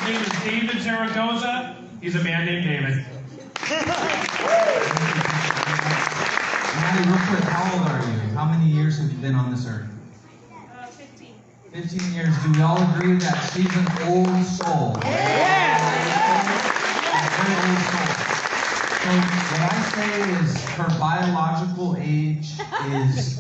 name is David Zaragoza. He's a man named David. Maddie, real quick, how old are you? How many years have you been on this earth? 15. 15 years. Do we all agree that she's an old soul? Yes. A very old soul. So what I say is her biological age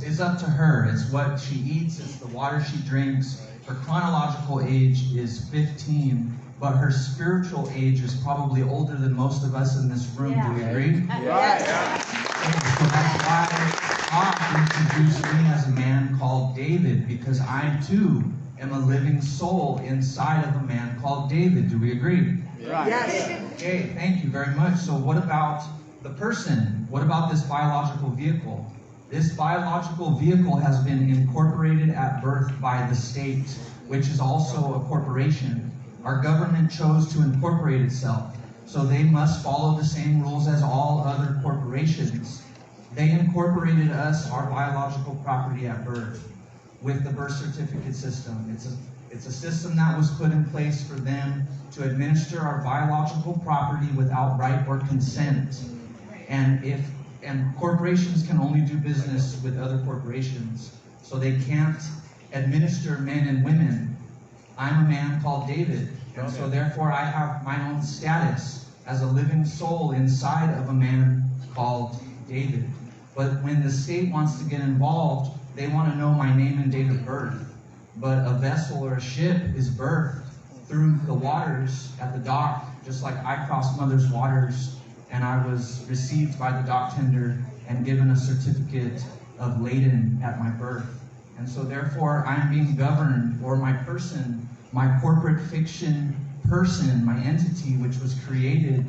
is up to her. It's what she eats, it's the water she drinks. Her chronological age is 15, but her spiritual age is probably older than most of us in this room. Do we agree? Yes. So that's why God introduced me as a man called David, because I too am a living soul inside of a man called David. Do we agree? Yes. Okay, thank you very much. So what about the person? What about this biological vehicle? This biological vehicle has been incorporated at birth by the state, which is also a corporation. Our government chose to incorporate itself, so they must follow the same rules as all other corporations. They incorporated us, our biological property, at birth with the birth certificate system. It's a system that was put in place for them to administer our biological property without right or consent. And corporations can only do business with other corporations, so they can't administer men and women. I'm a man called David, and so therefore I have my own status as a living soul inside of a man called David. But when the state wants to get involved, they want to know my name and date of birth. But a vessel or a ship is birthed through the waters at the dock, just like I crossed mother's waters, and I was received by the dock tender and given a certificate of laden at my birth. And so therefore I'm being governed, or my person, my corporate fiction person, my entity, which was created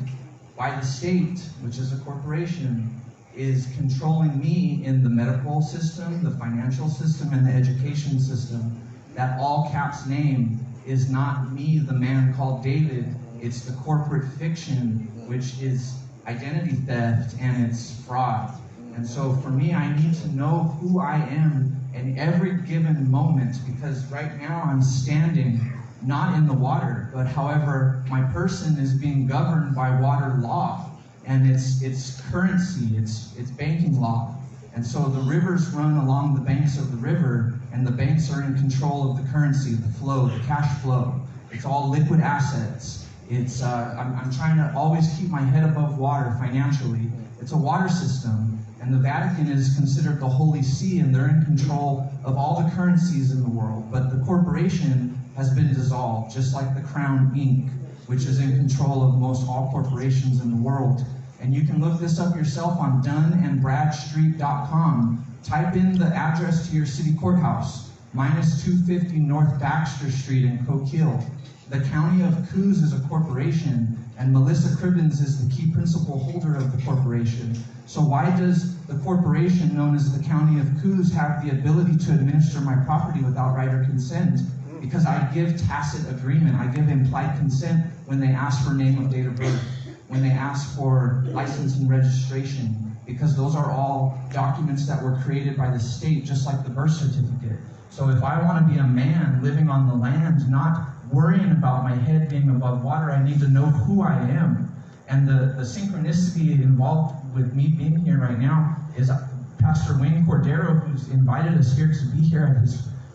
by the state, which is a corporation, is controlling me in the medical system, the financial system, and the education system. That all caps name is not me, the man called David. It's the corporate fiction, which is identity theft and it's fraud. And so for me, I need to know who I am in every given moment, because right now I'm standing not in the water, but however, my person is being governed by water law, and it's currency, it's banking law. And so the rivers run along the banks of the river, and the banks are in control of the currency, the flow, the cash flow. It's all liquid assets. It's I'm trying to always keep my head above water financially. It's a water system, and the Vatican is considered the Holy See, and they're in control of all the currencies in the world. But the corporation has been dissolved, just like the Crown Inc., which is in control of most all corporations in the world. And you can look this up yourself on DunandBradstreet.com. Type in the address to your city courthouse, -250 North Baxter Street in Coquille. The County of Coos is a corporation, and Melissa Cribbins is the key principal holder of the corporation. So why does the corporation known as the County of Coos have the ability to administer my property without right or consent? Because I give tacit agreement, I give implied consent when they ask for name of date of birth, when they ask for license and registration, because those are all documents that were created by the state, just like the birth certificate. So if I want to be a man living on the land, not worrying about my head being above water, I need to know who I am. And the synchronicity involved with me being here right now is Pastor Wayne Cordero, who's invited us here to be here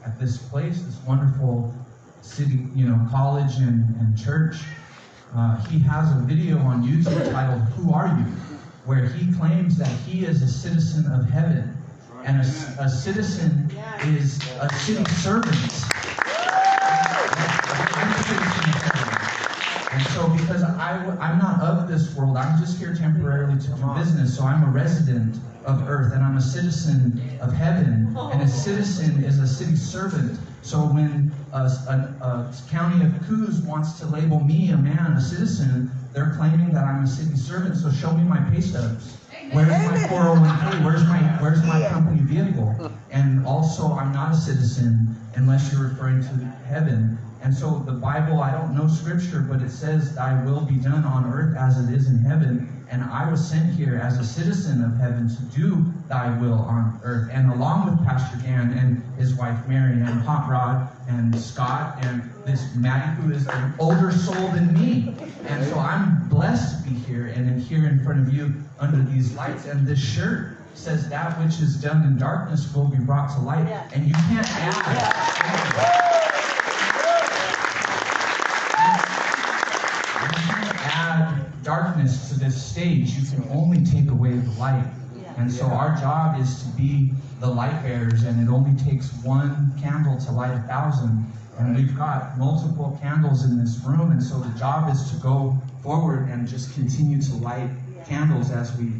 at this place, this wonderful city, college and church. He has a video on YouTube titled "Who Are You?" where he claims that he is a citizen of heaven, and a citizen is a city servant. And so because I'm not of this world, I'm just here temporarily to do business, so I'm a resident of earth, and I'm a citizen of heaven, and a citizen is a city servant. So when a county of Coos wants to label me, a man, a citizen, they're claiming that I'm a city servant, so show me my pay stubs. Where's my 401k? Where's my company vehicle? And also, I'm not a citizen unless you're referring to heaven. And so the Bible, I don't know scripture, but it says, "Thy will be done on earth as it is in heaven." And I was sent here as a citizen of heaven to do thy will on earth. And along with Pastor Dan and his wife Mary and Hot Rod and Scott and this Maddie who is an older soul than me. And so I'm blessed to be here and I'm here in front of you under these lights. And this shirt says that which is done in darkness will be brought to light. And you can't add. Darkness to this stage. You can only take away the light. And so our job is to be the light bearers, and it only takes one candle to light 1,000. And we've got multiple candles in this room, and so the job is to go forward and just continue to light candles as we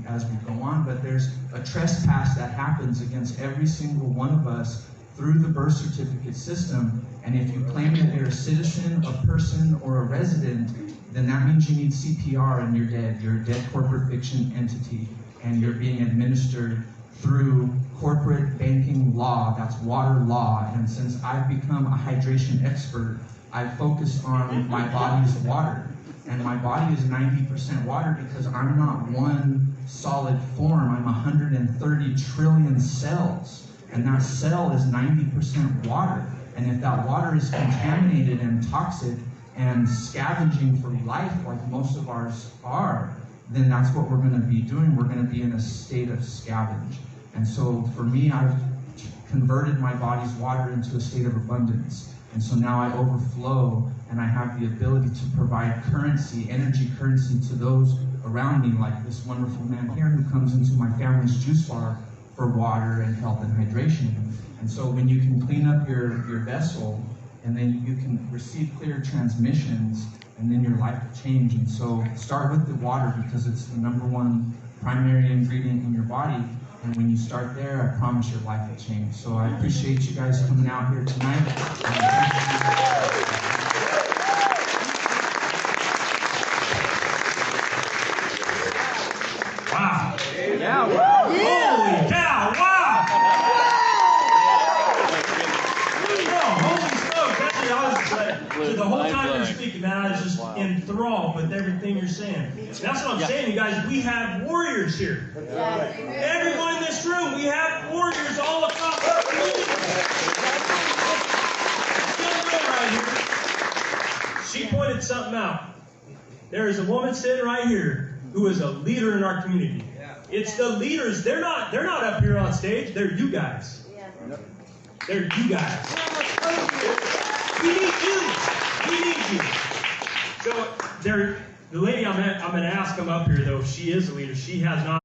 go on. But there's a trespass that happens against every single one of us through the birth certificate system. And if you claim that you're a citizen, a person, or a resident, then that means you need CPR and you're dead. You're a dead corporate fiction entity, and you're being administered through corporate banking law. That's water law. And since I've become a hydration expert, I've focused on my body's water. And my body is 90% water because I'm not one solid form. I'm 130 trillion cells. And that cell is 90% water. And if that water is contaminated and toxic and scavenging for life like most of ours are, then that's what we're going to be doing. We're going to be in a state of scavenge. And so for me, I've converted my body's water into a state of abundance. And so now I overflow and I have the ability to provide currency, energy currency to those around me, like this wonderful man here who comes into my family's juice bar for water and health and hydration. And so when you can clean up your vessel, and then you can receive clear transmissions, and then your life will change. And so start with the water because it's the #1 primary ingredient in your body. And when you start there, I promise your life will change. So I appreciate you guys coming out here tonight. Wow. Yeah, wow. Holy cow, wow. No, holy smokes. Actually, the whole time you're speaking, man, I was just enthralled with everything you're saying. That's what I'm saying, you guys. We have warriors here. Everyone in this room, we have warriors all across the community. Right here. She pointed something out. There is a woman sitting right here who is a leader in our community. It's the leaders. They're not up here on stage. They're you guys. They're you guys. We need you. We need you. So the lady I'm going to ask come up here, though, she is a leader. She has not.